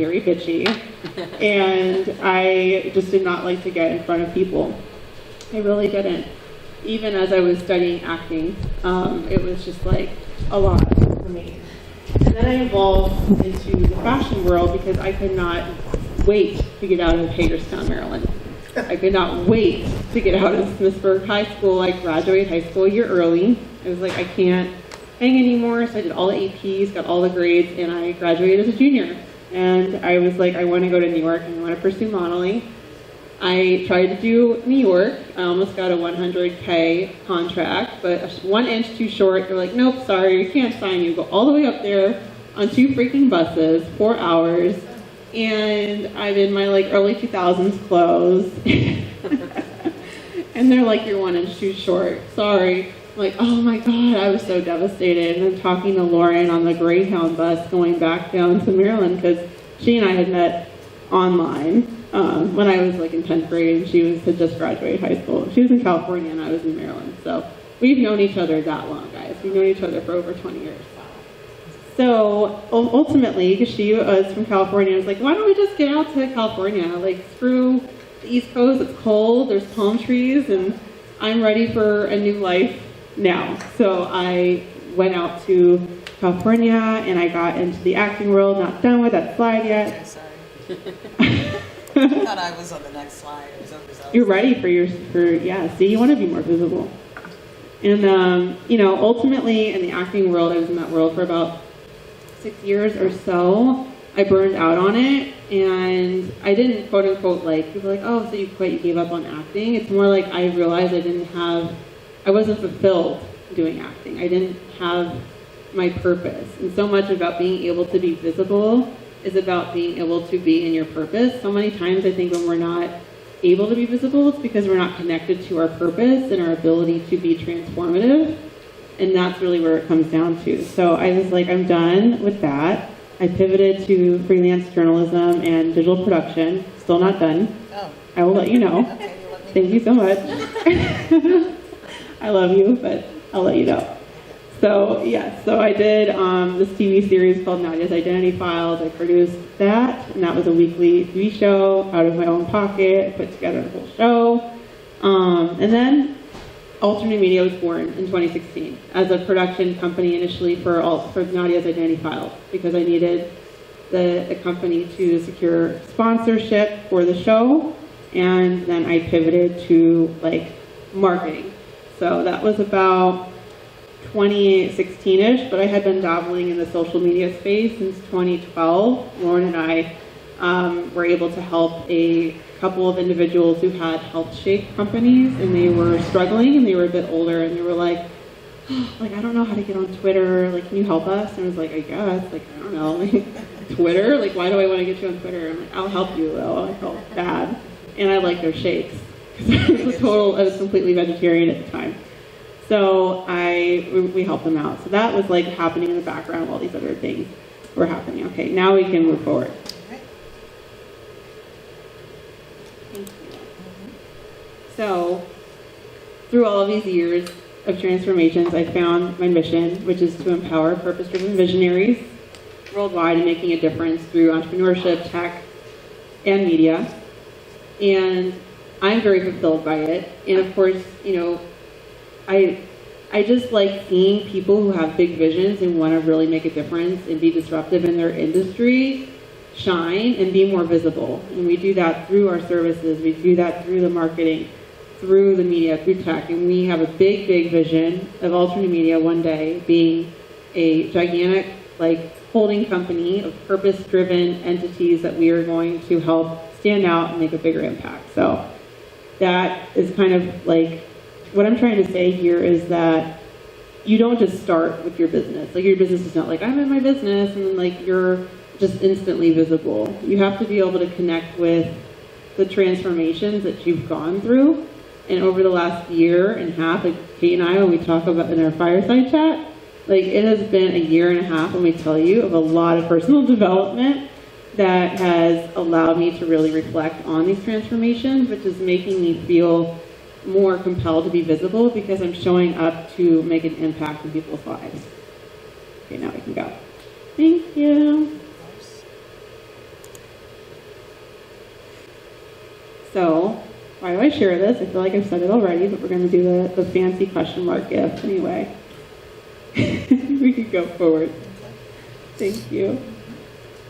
very bitchy, and I just did not like to get in front of people. I really didn't. Even as I was studying acting, it was just like a lot for me. And then I evolved into the fashion world because I could not wait to get out of Hagerstown, Maryland. I could not wait to get out of Smithsburg High School. I graduated high school a year early. I was like, I can't hang anymore, so I did all the APs, got all the grades, and I graduated as a junior. And I was like, I want to go to New York and I want to pursue modeling. I tried to do New York. I almost got a 100K contract, but 1 inch too short. They're like, nope, sorry, we can't sign you. Go all the way up there on 2 freaking buses, 4 hours, and I'm in my like early 2000s clothes. And they're like, you're 1 inch too short. Sorry. I'm like, oh my God, I was so devastated. And I'm talking to Lauren on the Greyhound bus going back down to Maryland because she and I had met online. When I was like in 10th grade, and she had just graduated high school. She was in California and I was in Maryland. So we've known each other that long, guys. We've known each other for over 20 years. So ultimately, because she was from California, I was like, why don't we just get out to California? Like, screw the East Coast, it's cold, there's palm trees, and I'm ready for a new life now. So I went out to California and I got into the acting world. Not done with that slide yet. Okay, sorry. I thought I was on the next slide. It was overzealous. You're ready yeah, see, you want to be more visible. And, you know, ultimately in the acting world, I was in that world for about 6 years or so. I burned out on it, and I didn't, quote unquote, like, people were like, oh, so you quit, you gave up on acting. It's more like I realized I wasn't fulfilled doing acting. I didn't have my purpose. And so much about being able to be visible is about being able to be in your purpose. So many times I think when we're not able to be visible, it's because we're not connected to our purpose and our ability to be transformative. And that's really where it comes down to. So I was like, I'm done with that. I pivoted to freelance journalism and digital production. Still not done. Oh. I will let you know. Okay, you'll let me Thank you so much. I love you, but I'll let you know. So yeah, so I did this TV series called Nadya's Identity Files. I produced that, and that was a weekly TV show out of my own pocket. I put together the whole show. And then Alternate Media was born in 2016 as a production company initially for Nadya's Identity Files because I needed the company to secure sponsorship for the show, and then I pivoted to like marketing. So that was about 2016-ish, but I had been dabbling in the social media space since 2012. Lauren and I were able to help a couple of individuals who had health shake companies, and they were struggling, and they were a bit older, and they were like, oh, like, I don't know how to get on Twitter, like, can you help us? And I was like, I guess, like, I don't know, like, Twitter? Like, why do I want to get you on Twitter? I'm like, I'll help you, though. I felt bad, and I like their shakes, because I was completely vegetarian at the time. So we helped them out. So that was like happening in the background while these other things were happening. Okay, now we can move forward. Thank you. So through all of these years of transformations, I found my mission, which is to empower purpose-driven visionaries worldwide and making a difference through entrepreneurship, tech, and media. And I'm very fulfilled by it. And of course, you know, I just like seeing people who have big visions and want to really make a difference and be disruptive in their industry shine and be more visible. And we do that through our services. We do that through the marketing, through the media, through tech. And we have a big, big vision of Alternate Media one day being a gigantic, like, holding company of purpose-driven entities that we are going to help stand out and make a bigger impact. So that is kind of like, what I'm trying to say here is that you don't just start with your business. Like, your business is not like, I'm in my business, and like you're just instantly visible. You have to be able to connect with the transformations that you've gone through. And over the last year and a half, like Kate and I, when we talk about in our fireside chat, like, it has been a year and a half, let me tell you, of a lot of personal development that has allowed me to really reflect on these transformations, which is making me feel more compelled to be visible because I'm showing up to make an impact in people's lives. Okay, now we can go. Thank you. So, why do I share this? I feel like I've said it already, but we're going to do the fancy question mark gift anyway. We could go forward. Thank you.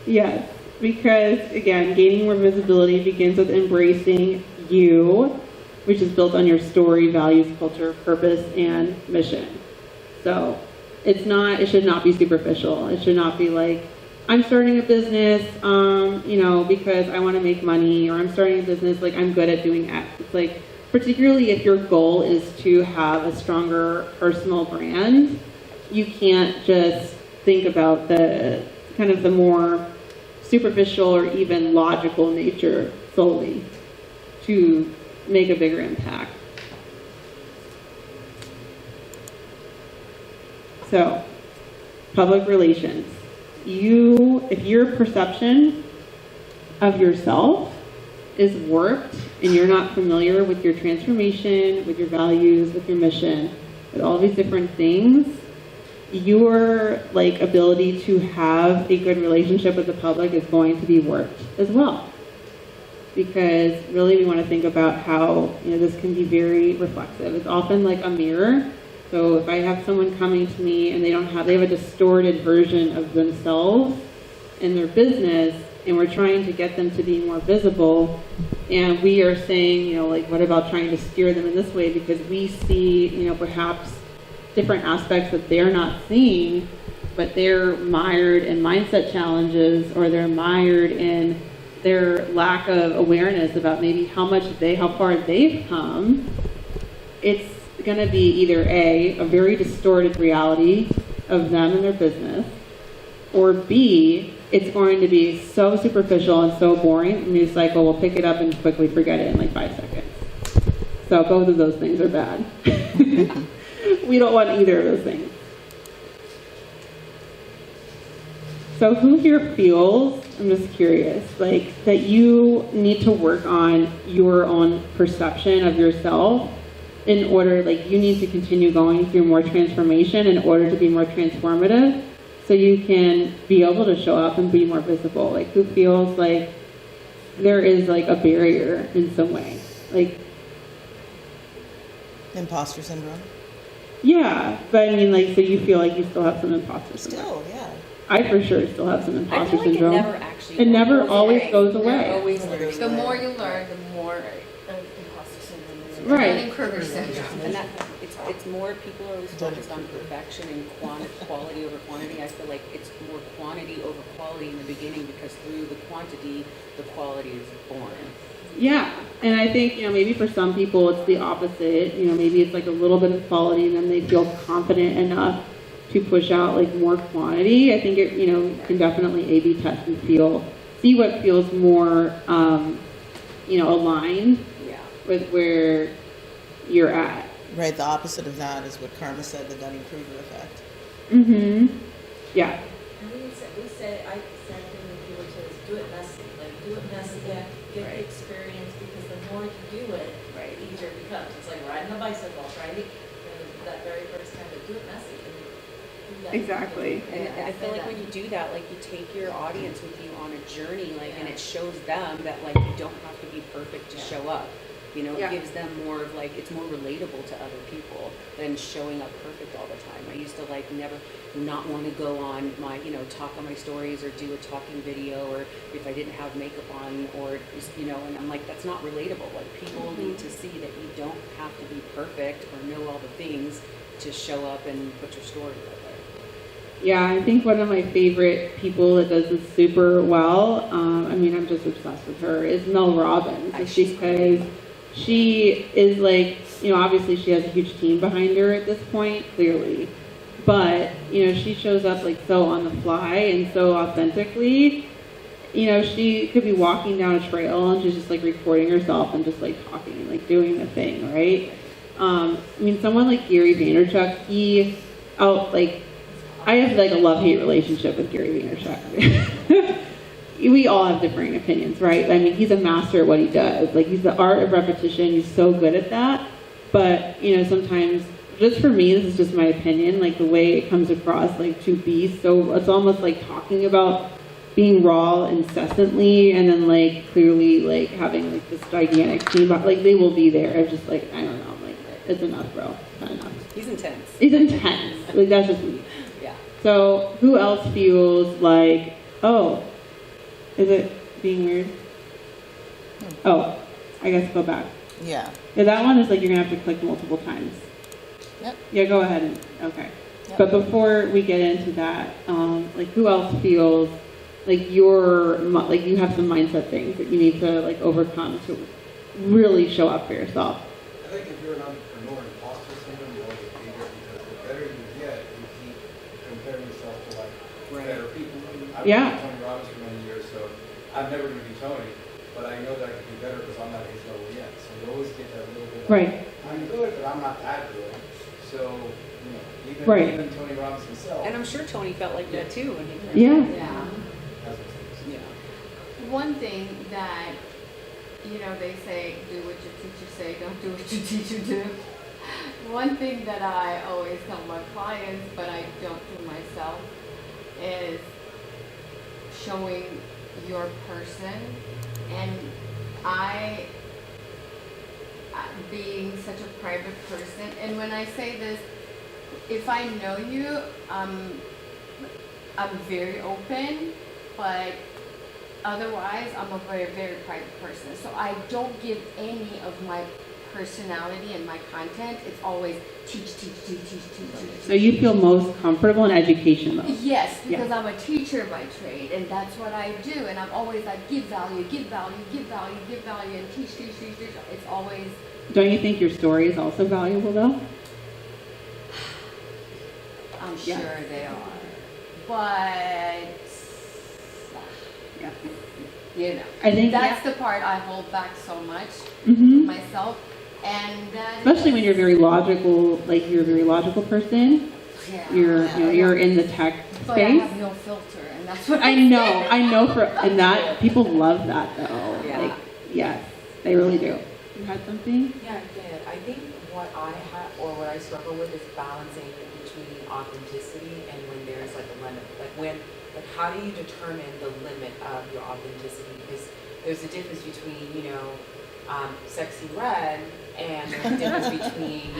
Yes, because again, gaining more visibility begins with embracing you, which is built on your story, values, culture, purpose, and mission. So it should not be superficial. It should not be like, I'm starting a business, because I want to make money, or I'm starting a business, like I'm good at doing X. It's like, particularly if your goal is to have a stronger personal brand, you can't just think about the kind of the more superficial or even logical nature solely to make a bigger impact. So, public relations. If your perception of yourself is warped and you're not familiar with your transformation, with your values, with your mission, with all these different things, your ability to have a good relationship with the public is going to be warped as well. Because really we want to think about how this can be very reflexive. It's often like a mirror. So if I have someone coming to me and they have a distorted version of themselves in their business, and we're trying to get them to be more visible, and we are saying, what about trying to steer them in this way because we see, perhaps different aspects that they're not seeing, but they're mired in mindset challenges, or they're mired in their lack of awareness about maybe how far they've come. It's going to be either a very distorted reality of them and their business, or B, it's going to be so superficial and so boring, and news cycle will pick it up and quickly forget it in like 5 seconds. So both of those things are bad. We don't want either of those things. So who here feels, I'm just curious, that you need to work on your own perception of yourself in order, you need to continue going through more transformation in order to be more transformative, so you can be able to show up and be more visible? Who feels like there is a barrier in some way? Imposter syndrome? Yeah, but I mean, so you feel like you still have some imposter syndrome? Still, yeah. I for sure still have some imposter syndrome. It never always goes away. The more you learn, the more imposter syndrome is. Right. Learning curve syndrome. And it's more, people are always focused on perfection and quality over quantity. I feel like it's more quantity over quality in the beginning, because through the quantity, the quality is born. Yeah, and I think, maybe for some people it's the opposite. Maybe it's a little bit of quality and then they feel confident enough to push out more quantity. I think it, can definitely A/B test and see what feels more, aligned with where you're at. Right, the opposite of that is what Karma said, the Dunning-Kruger effect. Mm-hmm. Yeah. And I said to the people to do it messy. Do it messy, get the experience, because the more you do it, the easier it becomes. It's like riding a bicycle, right? And that very first time, but do it messy. Exactly. And I feel like when you do that, you take your audience with you on a journey, and it shows them that you don't have to be perfect to show up. It gives them more of it's more relatable to other people than showing up perfect all the time. I used to never not want to go on my, talk on my stories or do a talking video, or if I didn't have makeup on, or, and I'm that's not relatable. People need to see that you don't have to be perfect or know all the things to show up and put your story out there. Yeah, I think one of my favorite people that does this super well, I'm just obsessed with her, is Mel Robbins. Because she is obviously she has a huge team behind her at this point, clearly. But, she shows up so on the fly and so authentically. She could be walking down a trail and she's just recording herself and just talking and doing the thing, right? Someone like Gary Vaynerchuk, I have a love-hate relationship with Gary Vaynerchuk. We all have differing opinions, right? He's a master at what he does. He's the art of repetition. He's so good at that. But, sometimes, just for me, this is just my opinion, the way it comes across, to be so, it's almost talking about being raw incessantly and then like clearly like having like this gigantic team, but like they will be there. I'm just like, I don't know, like it's enough, bro. It's not enough. He's intense. It's intense. Like that's just me. Yeah. So who else feels like, oh, is it being weird? Oh, I guess go back. Yeah. Yeah, that one is like you're gonna have to click multiple times. Yep. Yeah, go ahead. Okay. Yep. But before we get into that, like who else feels like like you have some mindset things that you need to like overcome to really show up for yourself? I think if you're an entrepreneur, imposter syndrome will always be there because the better you get, you keep comparing yourself to like better people. I've Yeah. been Tony Robbins for many years, so I'm never going to be Tony, but I know that I can be better because I'm not at his level yet. So you always get that little bit. Right. I'm good, but I'm not that good. So you know, even Tony Robbins himself. And I'm sure Tony felt like that too when he first. Yeah. Yeah. That's what it is. Yeah. One thing that, you know, they say, do what your teacher say, don't do what your teacher do. One thing that I always tell my clients, but I don't do myself, is showing your person. And being such a private person, and when I say this, if I know you, I'm very open, but otherwise I'm a very, very private person. So I don't give any of my personality and my content. It's always teach. So you feel most comfortable in education though? Yes, because Yeah. I'm a teacher by trade, and that's what I do. And I'm always like, give value, and teach. It's always. Don't you think your story is also valuable though? I'm Yeah. sure they are, but Yeah. you know, I think that's the part I hold back so much Mhm. myself, and that Especially when you're very logical, like you're a very logical person. yeah, You're in the tech but I space. have no filter, and that's what I know and that people love that though. Yeah. Like, yes, they really do. You had something? Yeah, I did. I think what I struggle with is balancing between authenticity and when there's like a limit. Like how do you determine the limit of your authenticity? Because there's a difference between, sexy red and there's a difference between,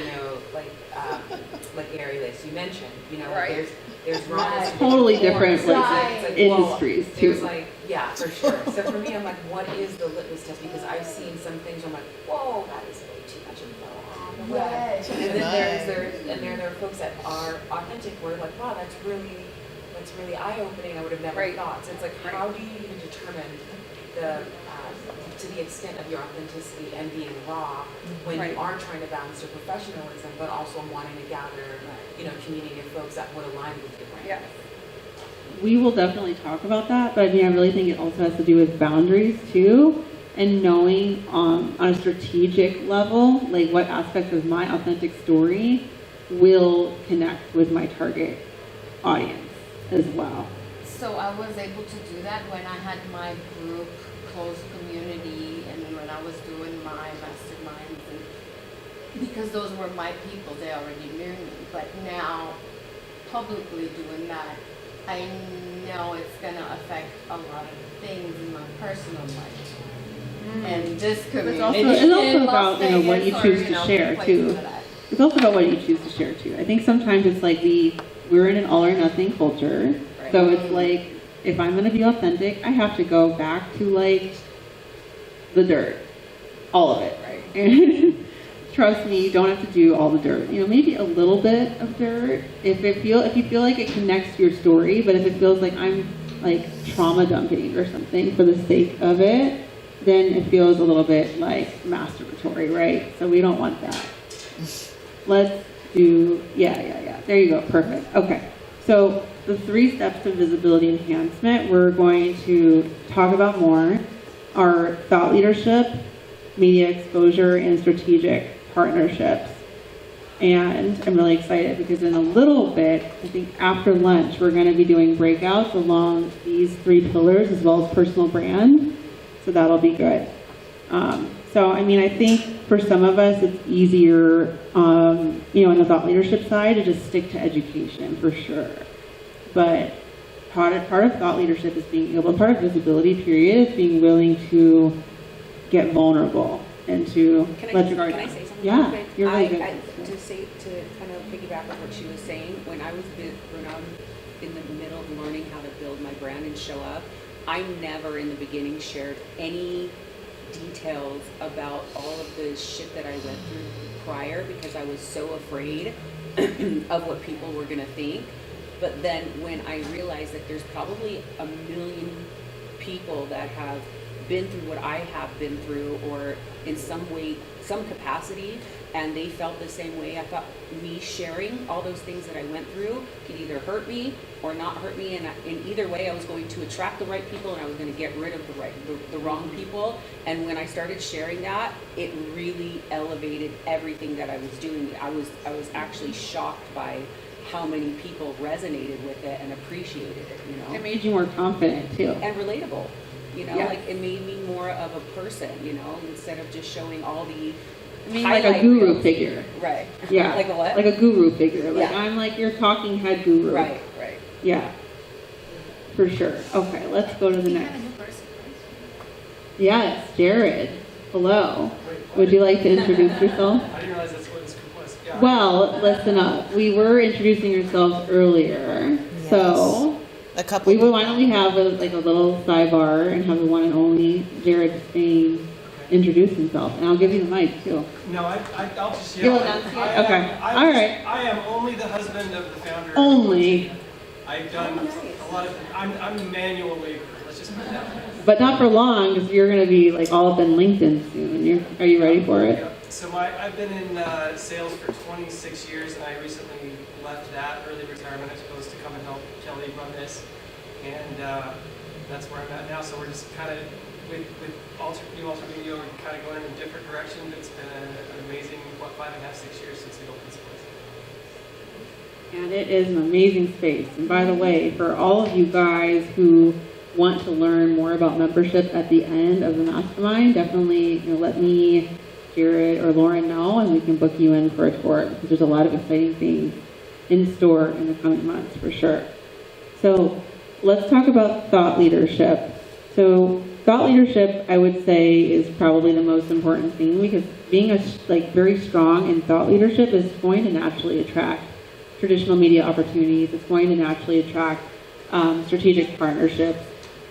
like Gary Lace you mentioned, Right. there's rawness. and Totally there's different force. Right. It's like, industries there's too. like, yeah, for sure. So for me, I'm like, what is the litmus test? Because I've seen some things where I'm like, whoa, that is way too much info on the web. Yes. And then there are folks that are authentic where like, wow, that's really eye-opening. I would have never Right. thought. So it's like, how do you even determine to the extent of your authenticity and being raw when Right. you are trying to balance your professionalism, but also wanting to gather, community of folks that would align with your brand. Yeah. We will definitely talk about that, but I mean, I really think it also has to do with boundaries too, and knowing on a strategic level, like what aspects of my authentic story will connect with my target audience as well. So I was able to do that when I had my group, close community, and when I was doing my masterminds, and because those were my people, they already knew me. But now, publicly doing that, I know it's gonna affect a lot of things in my personal life. And this community. It's also in about, Las what you Vegas choose or, to share, places too. like that. It's also about what you choose to share too. I think sometimes it's like we're in an all or nothing culture. Right. So it's like, if I'm going to be authentic, I have to go back to like the dirt, all of it. Right. And trust me, you don't have to do all the dirt. Maybe a little bit of dirt if you feel like it connects to your story. But if it feels like I'm like trauma dumping or something for the sake of it, then it feels a little bit like masturbatory, right? So we don't want that. Let's do, yeah. There you go, perfect. Okay, so the 3 steps to visibility enhancement, we're going to talk about more. Our thought leadership, media exposure, and strategic partnerships. And I'm really excited because in a little bit, I think after lunch, we're going to be doing breakouts along these 3 pillars as well as personal brand. So that'll be good. I think for some of us, it's easier, in the thought leadership side to just stick to education for sure. But part of thought leadership is being able, part of visibility period is being willing to get vulnerable and to let your guard Can I down. say something? Yeah, real quick? you're really good. To kind of piggyback on what she was saying, when I was in the middle of learning how to build my brand and show up, I never in the beginning shared any details about all of the shit that I went through prior because I was so afraid of what people were gonna think. But then when I realized that there's probably a million people that have been through what I have been through, or in some way, some capacity, and they felt the same way, I thought me sharing all those things that I went through could either hurt me or not hurt me, and in either way I was going to attract the right people and I was going to get rid of the wrong people. And when I started sharing that, it really elevated everything that I was doing. I was actually shocked by how many people resonated with it and appreciated it, you know. It made you more confident too. And relatable, you know, Yeah. like it made me more of a person, you know, instead of just showing all the like a guru figure. Right. Yeah. Like a what? Like a guru figure. Like Yeah. I'm like your talking head guru. Right. Yeah. For sure. Okay, let's go to the We next. have a new person, right? Yes, Jared. Hello. Would you like to introduce yourself? I didn't realize that's what this group was. Yeah. Well, listen up. We were introducing yourselves earlier. Yes. So A couple. why don't we have a little sidebar and have the one and only Jared Spain introduce himself, and I'll give you the mic too. No, I'll just You'll yell. enunciate? Okay. All right. I am only the husband of the founder. Only, I've done a lot of. I'm a manual labor. Let's just put it that way. but not for long, because you're going to be like all up in LinkedIn soon. Are you ready for it? Yeah. So I've been in sales for 26 years, and I recently left that early retirement, I suppose, to come and help Kelly run this, and that's where I'm at now. So we're just kind of with new Alter Media, we're kind of going in a different direction. It's been an amazing 5.5, 6 years since we opened this place. And it is an amazing space. And by the way, for all of you guys who want to learn more about membership at the end of the Mastermind, definitely let me, Jared, or Lauren know, and we can book you in for a tour, because there's a lot of exciting things in store in the coming months for sure. So let's talk about thought leadership. So thought leadership, I would say, is probably the most important thing, because being very strong in thought leadership is going to naturally attract traditional media opportunities. It's going to naturally attract strategic partnerships.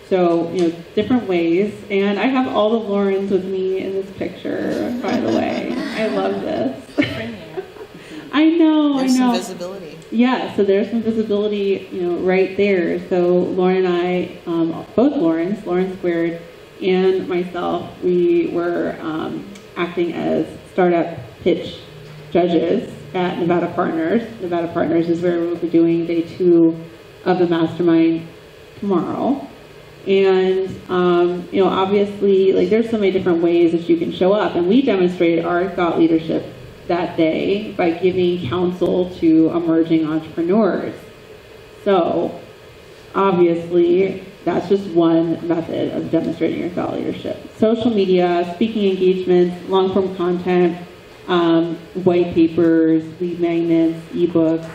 So, different ways. And I have all the Laurens with me in this picture, by the way. I love this. I know. There's some visibility. Yeah, so there's some visibility, right there. So Lauren and I, both Laurens, Lauren Squared, and myself, we were acting as startup pitch judges at Nevada Partners. Nevada Partners is where we'll be doing day 2 of the Mastermind tomorrow. And, obviously, there's so many different ways that you can show up. And we demonstrated our thought leadership that day by giving counsel to emerging entrepreneurs. So, obviously, that's just one method of demonstrating your thought leadership. Social media, speaking engagements, long-form content, white papers, lead magnets, ebooks.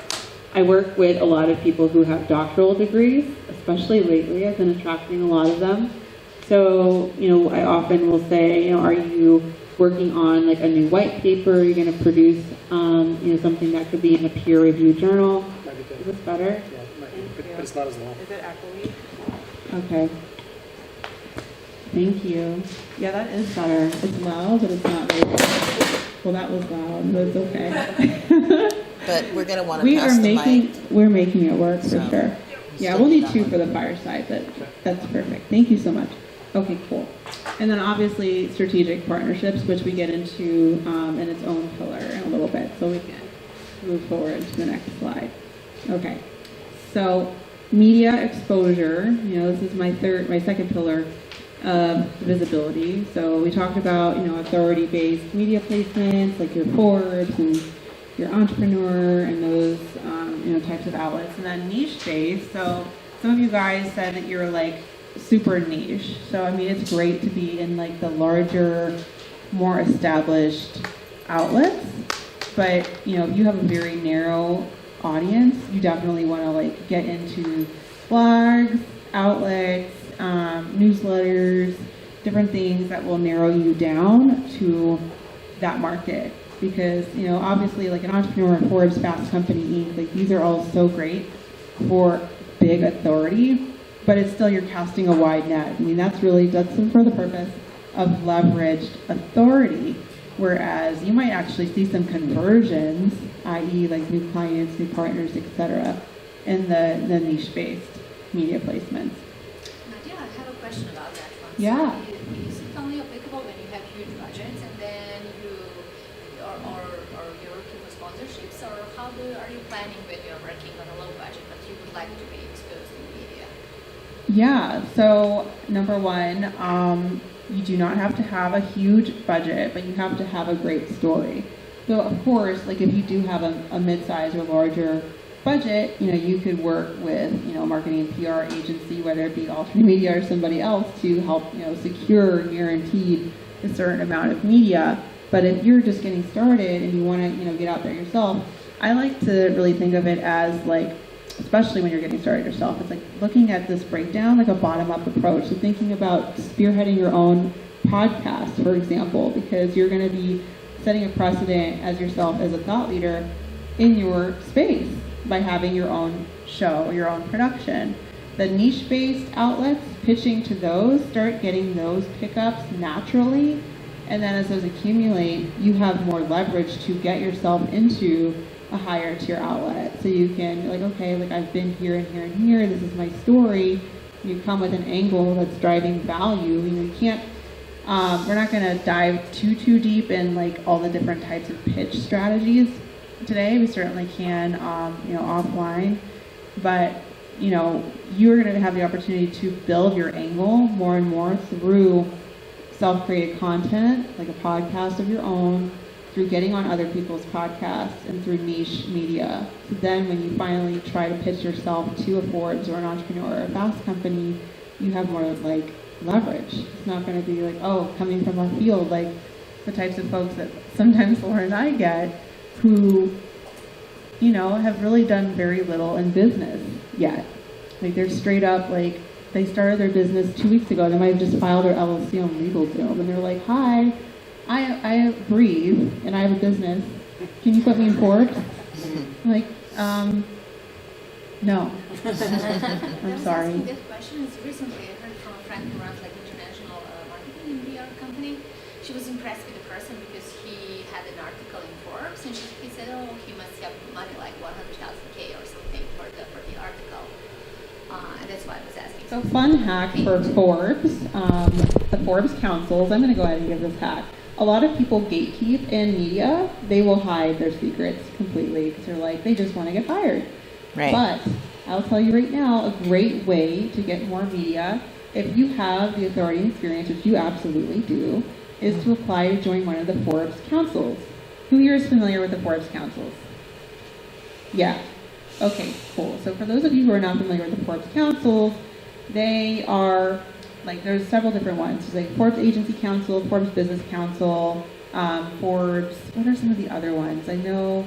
I work with a lot of people who have doctoral degrees, especially lately. I've been attracting a lot of them. So, I often will say, are you working on a new white paper? You're going to produce, something that could be in a peer-reviewed journal. Is this better? Yeah, but it's not as long. Is it echoey? Okay. Thank you. Yeah, that is better. It's loud, but it's not very loud. Well, that was loud, but it's okay. But we're going to want to pass the mic. We're making it work for So, sure. Yeah, still we'll need that 2 one. for the fireside, but that's perfect. Thank you so much. Okay, cool. And then obviously strategic partnerships, which we get into in its own pillar in a little bit, so we can move forward to the next slide. Okay, so media exposure. This is my second pillar of visibility. So we talked about authority-based media placements like your Forbes and your Entrepreneur and those types of outlets, and then niche-based. So some of you guys said that you're super niche. So it's great to be in the larger, more established outlets, but if you have a very narrow audience, you definitely want to get into blogs, outlets, newsletters, different things that will narrow you down to that market. Because, obviously, like an entrepreneur, Forbes, Fast Company, Inc., like these are all so great for big authority, but it's still, you're casting a wide net. I mean, that's for the purpose of leveraged authority. Whereas you might actually see some conversions, i.e. like new clients, new partners, etc., in the niche-based media placements. Nadya, I have a question about that one. Yeah. So is it only applicable when you have huge budgets and then or you're looking for sponsorships, or are you planning when you're working on a low budget but you would like to be exposed in media? Yeah, so number one, you do not have to have a huge budget, but you have to have a great story. So of course, like if you do have a mid-size or larger budget, you could work with, a marketing and PR agency, whether it be Alternate Media or somebody else, to help, secure guaranteed a certain amount of media. But if you're just getting started and you want to, get out there yourself, I like to really think of it as like, especially when you're getting started yourself, it's like looking at this breakdown, like a bottom-up approach. So thinking about spearheading your own podcast, for example, because you're going to be setting a precedent as yourself as a thought leader in your space by having your own show or your own production. The niche-based outlets, pitching to those, start getting those pickups naturally, and then as those accumulate, you have more leverage to get yourself into a higher tier outlet. So you can, like, okay, like I've been here and here and here, this is my story. You come with an angle that's driving value. You can't, we're not gonna dive too deep in like all the different types of pitch strategies today. We certainly can, offline, but you're gonna have the opportunity to build your angle more and more through self-created content, like a podcast of your own, through getting on other people's podcasts, and through niche media. So then when you finally try to pitch yourself to a Forbes or an entrepreneur or a Fast Company, you have more like leverage. It's not going to be like, oh, coming from our field, like the types of folks that sometimes Laura and I get who, have really done very little in business yet. Like they're straight up like, they started their business 2 weeks ago. They might have just filed their LLC on LegalZoom, and they're like, hi, I breathe, and I have a business. Can you put me in Forbes? I'm like, no. I'm sorry. I was asking this question is recently I heard from a friend who runs like international marketing and PR company. She was impressed with the person because he had an article in Forbes, and he said, oh, he must have money like 100,000 or something for the article. And that's why I was asking. So fun hack for Forbes, the Forbes councils. I'm going to go ahead and give this hack. A lot of people gatekeep in media. They will hide their secrets completely because they're like, they just want to get hired. Right. But I'll tell you right now, a great way to get more media, if you have the authority and experience, which you absolutely do, is to apply to join one of the Forbes councils. Who here is familiar with the Forbes councils? Yeah. Okay, cool. So for those of you who are not familiar with the Forbes councils, they are, like, there's several different ones. There's like Forbes Agency Council, Forbes Business Council, Forbes, what are some of the other ones? I know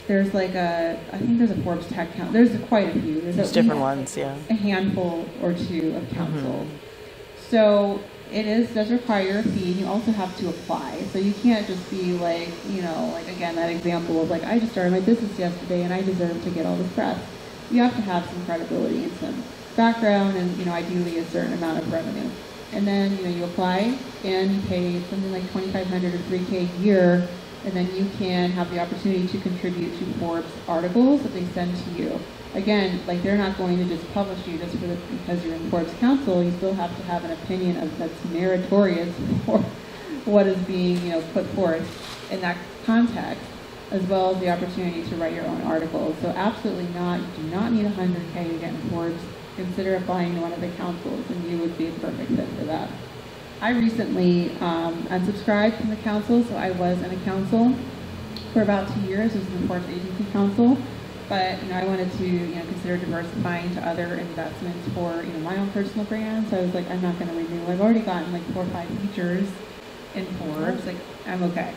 there's like I think there's a Forbes Tech Council. There's quite a few. There's different ones, yeah. A handful or two of councils. So it does require a fee, and you also have to apply. So you can't just be like, like again, that example of like, I just started my business yesterday and I deserve to get all this press. You have to have some credibility and some background and, ideally a certain amount of revenue. And then, you apply and you pay something like $2,500 or $3,000 a year, and then you can have the opportunity to contribute to Forbes articles that they send to you. Again, like they're not going to just publish you just because you're in Forbes Council. You still have to have an opinion that's meritorious for what is being, put forth in that context, as well as the opportunity to write your own articles. So absolutely not, you do not need $100K to get in Forbes. Consider applying to one of the councils, and you would be a perfect fit for that. I recently unsubscribed from the council, so I was in a council for about 2 years. It was the Forbes Agency Council. But I wanted to consider diversifying to other investments for my own personal brand. So I was like, I'm not going to renew. I've already gotten like 4 or 5 features in Forbes. Like I'm okay.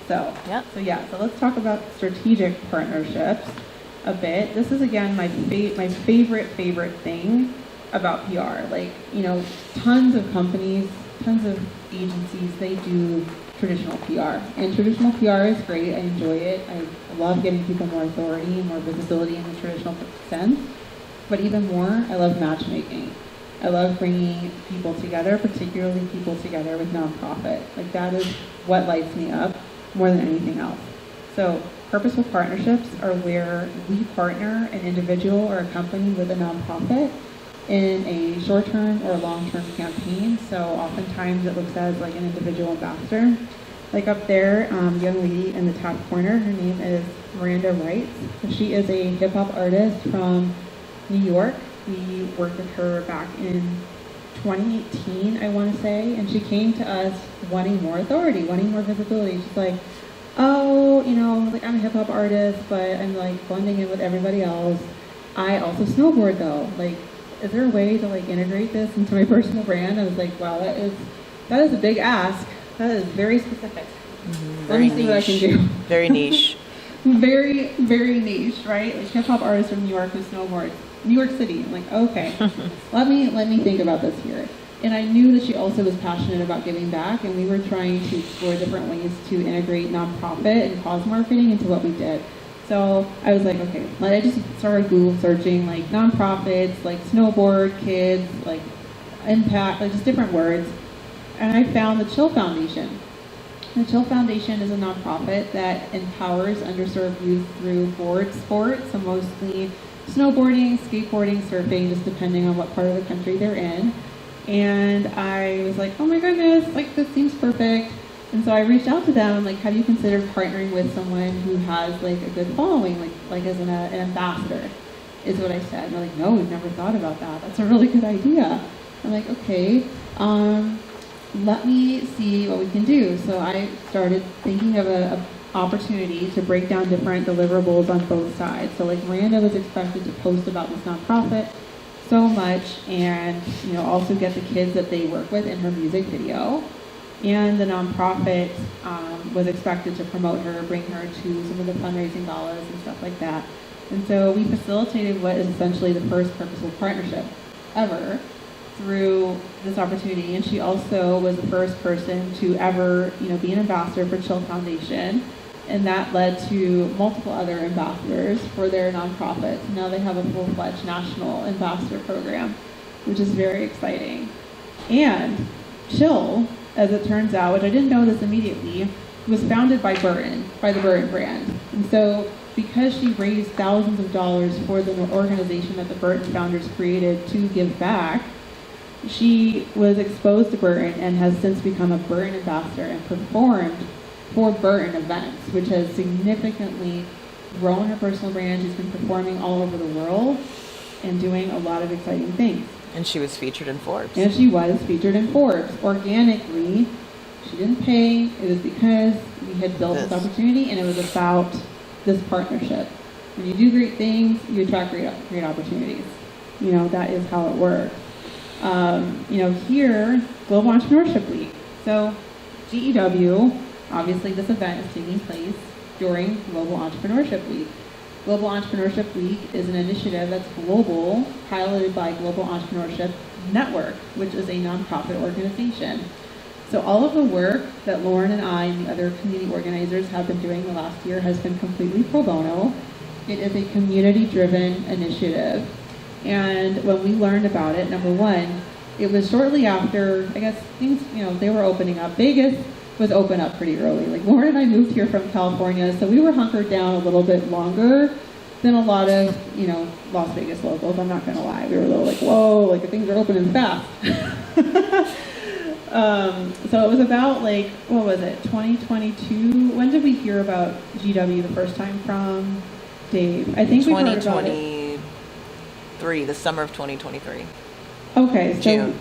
So let's talk about strategic partnerships. a bit, this is again my favorite thing about PR. Like, you know, tons of companies, tons of agencies, they do traditional PR. And traditional PR is great. I enjoy it. I love getting people more authority, more visibility in the traditional sense. But even more, I love matchmaking. I love bringing people together, particularly people together with nonprofit. Like, that is what lights me up more than anything else. So purposeful partnerships are where we partner an individual or a company with a nonprofit in a short-term or long-term campaign. So oftentimes it looks as like an individual ambassador. Like up there, young lady in the top corner, her name is Miranda Wright. So she is a hip-hop artist from New York. We worked with her back in 2018, I want to say, and she came to us wanting more authority, wanting more visibility. She's like, oh, you know, like I'm a hip hop artist, but I'm like blending in with everybody else. I also snowboard though. Like, is there a way to like integrate this into my personal brand? I was like, wow, that is a big ask. That is very specific. Let me see what I can do. Very niche. Very, very niche, right? Like hip hop artists from New York who snowboards. New York City. I'm like, okay, let me think about this here. And I knew that she also was passionate about giving back, and we were trying to explore different ways to integrate nonprofit and cause marketing into what we did. So I was like, okay, I just started Google searching like nonprofits, like snowboard kids, like impact, like just different words. And I found the Chill Foundation. The Chill Foundation is a nonprofit that empowers underserved youth through board sports, so mostly snowboarding, skateboarding, surfing, just depending on what part of the country they're in. And I was like, oh my goodness, like this seems perfect. And so I reached out to them, like, have you considered partnering with someone who has like a good following, like as an ambassador, is what I said. And they're like, no, we've never thought about that. That's a really good idea. I'm like, okay, let me see what we can do. So I started thinking of a opportunity to break down different deliverables on both sides. So like Miranda was expected to post about this nonprofit so much, and you know, also get the kids that they work with in her music video. And the nonprofit was expected to promote her, bring her to some of the fundraising galas and stuff like that. And so we facilitated what is essentially the first purposeful partnership ever through this opportunity. And she also was the first person to ever, you know, be an ambassador for Chill Foundation. And that led to multiple other ambassadors for their nonprofits. Now they have a full-fledged national ambassador program, which is very exciting. And Chill, as it turns out, which I didn't know this immediately, was founded by Burton, by the Burton brand. And so because she raised thousands of dollars for the organization that the Burton founders created to give back, she was exposed to Burton and has since become a Burton ambassador and performed for Burton events, which has significantly grown her personal brand. She's been performing all over the world and doing a lot of exciting things. And she was featured in Forbes. And she was featured in Forbes organically. She didn't pay. It was because we had built this opportunity, and it was about this partnership. When you do great things, you attract great opportunities. You know, that is how it works. You know, here, Global Entrepreneurship Week. So GEW, obviously this event is taking place during Global Entrepreneurship Week. Global Entrepreneurship Week is an initiative that's global, piloted by Global Entrepreneurship Network, which is a nonprofit organization. So all of the work that Lauren and I and the other community organizers have been doing the last year has been completely pro bono. It is a community-driven initiative. And when we learned about it, number one, it was shortly after, I guess, things, you know, they were opening up. Vegas was open up pretty early. Like Lauren and I moved here from California, so we were hunkered down a little bit longer than a lot of, you know, Las Vegas locals. I'm not gonna lie. We were a little like, whoa, like things are opening fast. So it was about like, what was it, 2022? When did we hear about GW the first time from Dave? I think we heard about it. 2023, the summer of 2023. Okay, so June.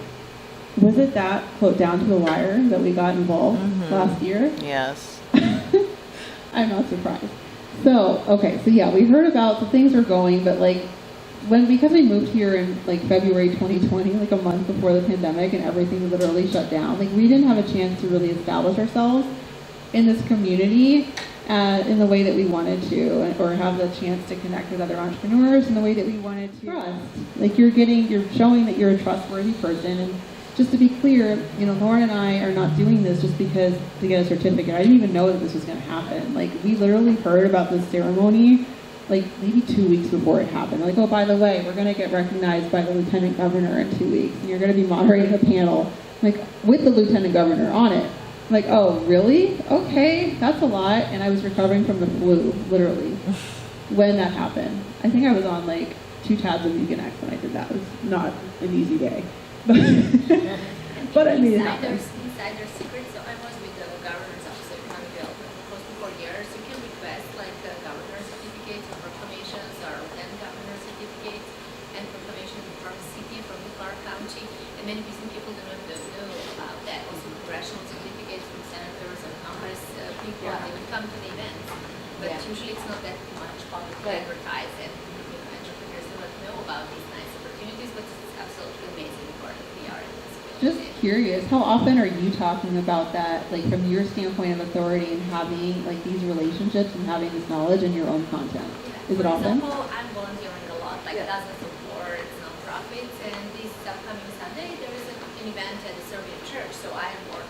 Was it that quote down to the wire that we got involved last year? Yes. I'm not surprised. So, okay, so yeah, we heard about the things were going, but like because we moved here in like February 2020, like a month before the pandemic and everything literally shut down, like we didn't have a chance to really establish ourselves in this community in the way that we wanted to, or have the chance to connect with other entrepreneurs in the way that we wanted to. Trust. Like you're showing that you're a trustworthy person. And just to be clear, Lauren and I are not doing this just because to get a certificate. I didn't even know that this was going to happen. Like we literally heard about this ceremony like maybe 2 weeks before it happened. Like, oh, by the way, we're going to get recognized by the lieutenant governor in 2 weeks, and you're going to be moderating a panel, like with the lieutenant governor on it. I'm like, oh, really? Okay, that's a lot. And I was recovering from the flu, literally, when that happened. I think I was on like 2 tabs of Vegan X when I did that. It was not an easy day, but I made it happen. Insider secret. So I was with the governor's office of economic development for close to 4 years. You can request like the governor's certificates or proclamations or then governor's certificates and proclamations from the city, from the Clark County. And many people do not know about that. Also congressional certificates from senators and Congress people, they would come to the events. But usually it's not that much public to advertise it. Entrepreneurs do not know about these nice opportunities, but it's absolutely amazing for PR in this field. Just curious, how often are you talking about that, like from your standpoint of authority and having like these relationships and having this knowledge in your own content? Is it often? For example, I'm volunteering a lot, like dozens of boards, nonprofits, and this upcoming Sunday there is an event at the Serbian church. So I was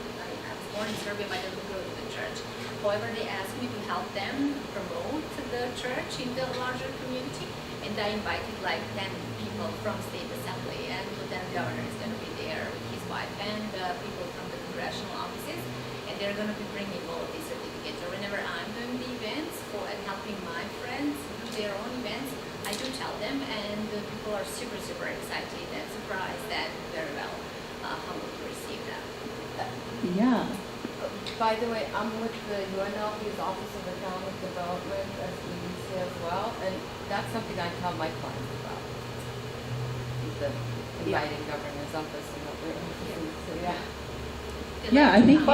born in Serbia, but I don't go to the church. However, they asked me to help them promote the church in the larger community, and I invited like 10 people from state assembly, and Lieutenant Governor is going to be there with his wife and people from the congressional offices, and they're going to be bringing all of these certificates. So whenever I'm doing the events and helping my friends do their own events, I do tell them, and the people are super, super excited and surprised and very well humbled to receive that. Yeah. By the way, I'm with the UNLV's Office of Economic Development, SEDC as well, and that's something I tell my clients about. The inviting governor's office and other offices, so yeah. Yeah, I think.